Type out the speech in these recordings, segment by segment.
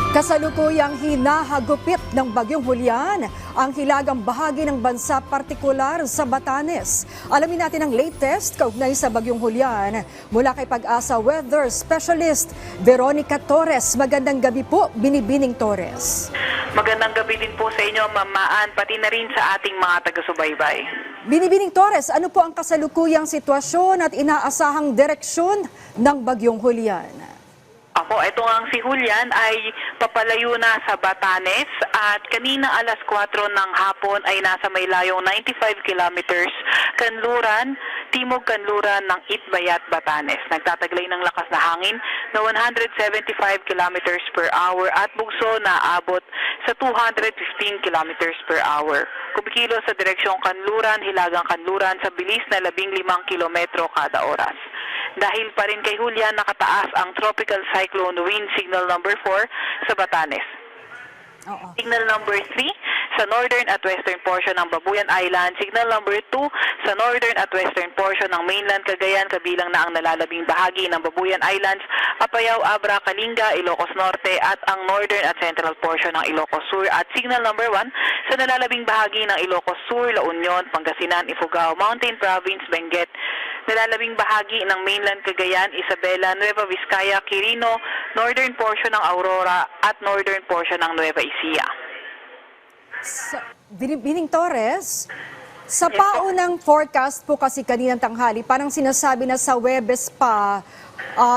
Kasalukuyang hinahagupit ng Bagyong Julian ang hilagang bahagi ng bansa, partikular sa Batanes. Alamin natin ang latest kaugnay sa Bagyong Julian mula kay Pag-asa Weather Specialist Veronica Torres. Magandang gabi po, Binibining Torres. Magandang gabi din po sa inyo, Ma'am Maan, pati na rin sa ating mga taga-subaybay. Binibining Torres, ano po ang kasalukuyang sitwasyon at inaasahang direksyon ng Bagyong Julian? Ito ang si Julian ay papalayo na sa Batanes at kanina alas 4 ng hapon ay nasa may layong 95 kilometers kanluran, timog kanluran ng Itbayat, Batanes. Nagtataglay ng lakas na hangin na 175 kilometers per hour at bugso na abot sa 215 kilometers per hour. Kumikilos sa direksyong kanluran, hilagang kanluran sa bilis na 15 kilometro kada oras. Dahil pa rin kay Julian, nakataas ang Tropical Cyclone Wind Signal number 4 sa Batanes. Signal number 3 sa northern at western portion ng Babuyan Island. Signal number 2 sa northern at western portion ng mainland Cagayan, kabilang na ang nalalabing bahagi ng Babuyan Islands, Apayao, Abra, Kalinga, Ilocos Norte at ang northern at central portion ng Ilocos Sur. At signal number 1 sa nalalabing bahagi ng Ilocos Sur, La Union, Pangasinan, Ifugao, Mountain Province, Benguet, nalalabing bahagi ng mainland Cagayan, Isabela, Nueva Vizcaya, Quirino, northern portion ng Aurora at northern portion ng Nueva Ecija. Binibining Torres, sa paunang forecast po kasi kaninang tanghali, parang sinasabi na sa Huwebes pa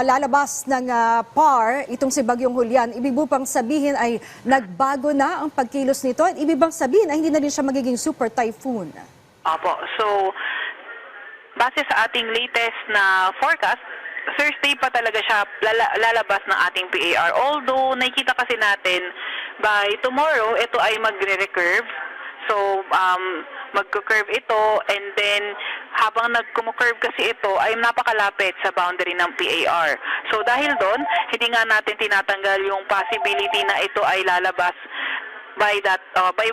lalabas ng PAR itong si Bagyong Julian. Ibig po pang sabihin ay nagbago na ang pagkilos nito at ibig bang sabihin ay hindi na rin siya magiging super typhoon? So base sa ating latest na forecast, Thursday pa talaga siya lalabas ng ating PAR. Although nakikita kasi natin by tomorrow ito ay magre-recurve. So magko-curve ito, and then habang nagkumo-curve kasi ito ay napakalapit sa boundary ng PAR. So dahil doon, hindi nga natin tinatanggal yung possibility na ito ay lalabas by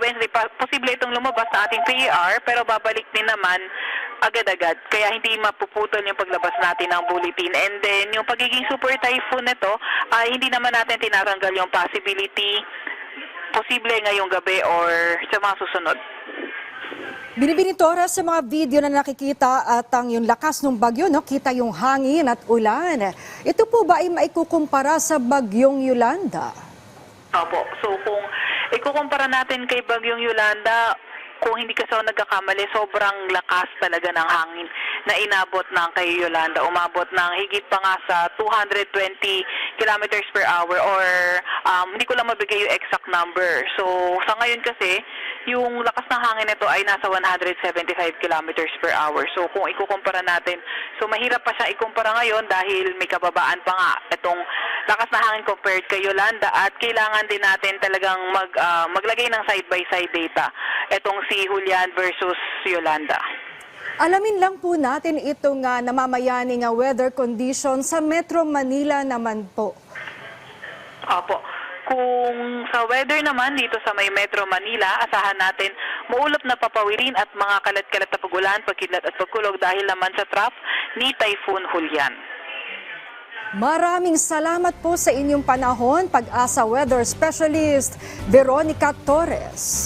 Wednesday. Posible itong lumabas sa ating PAR, pero babalik din naman agad-agad. Kaya hindi mapuputol yung paglabas natin ng bulletin. And then, yung pagiging super typhoon nito, hindi naman natin tinatanggal yung possibility, posible ngayong gabi or sa mga susunod. Binibining Torres, sa mga video na nakikita at ang yung lakas ng bagyo, no, kita yung hangin at ulan. Ito po ba ay maikukumpara sa Bagyong Yolanda? So kung ikukumpara natin kay Bagyong Yolanda, kung hindi kasi ako nagkakamali, sobrang lakas talaga ng hangin na inabot ng kay Yolanda. Umabot ng higit pa nga sa 220 kilometers per hour, or hindi ko lang mabigay yung exact number. So sa ngayon kasi, yung lakas ng hangin nito ay nasa 175 kilometers per hour. So kung ikukumpara natin, so mahirap pa siya ikumpara ngayon dahil may kababaan pa nga itong lakas na hangin compared kay Yolanda, at kailangan din natin talagang maglagay ng side-by-side data itong si Julian versus Yolanda. Alamin lang po natin itong namamayaning weather condition sa Metro Manila naman po. Kung sa weather naman dito sa may Metro Manila, asahan natin maulap na papawirin at mga kalat-kalat na pagulan, pagkidlat at pagkulog dahil naman sa trough ni Typhoon Julian. Maraming salamat po sa inyong panahon, Pag-asa Weather Specialist Veronica Torres.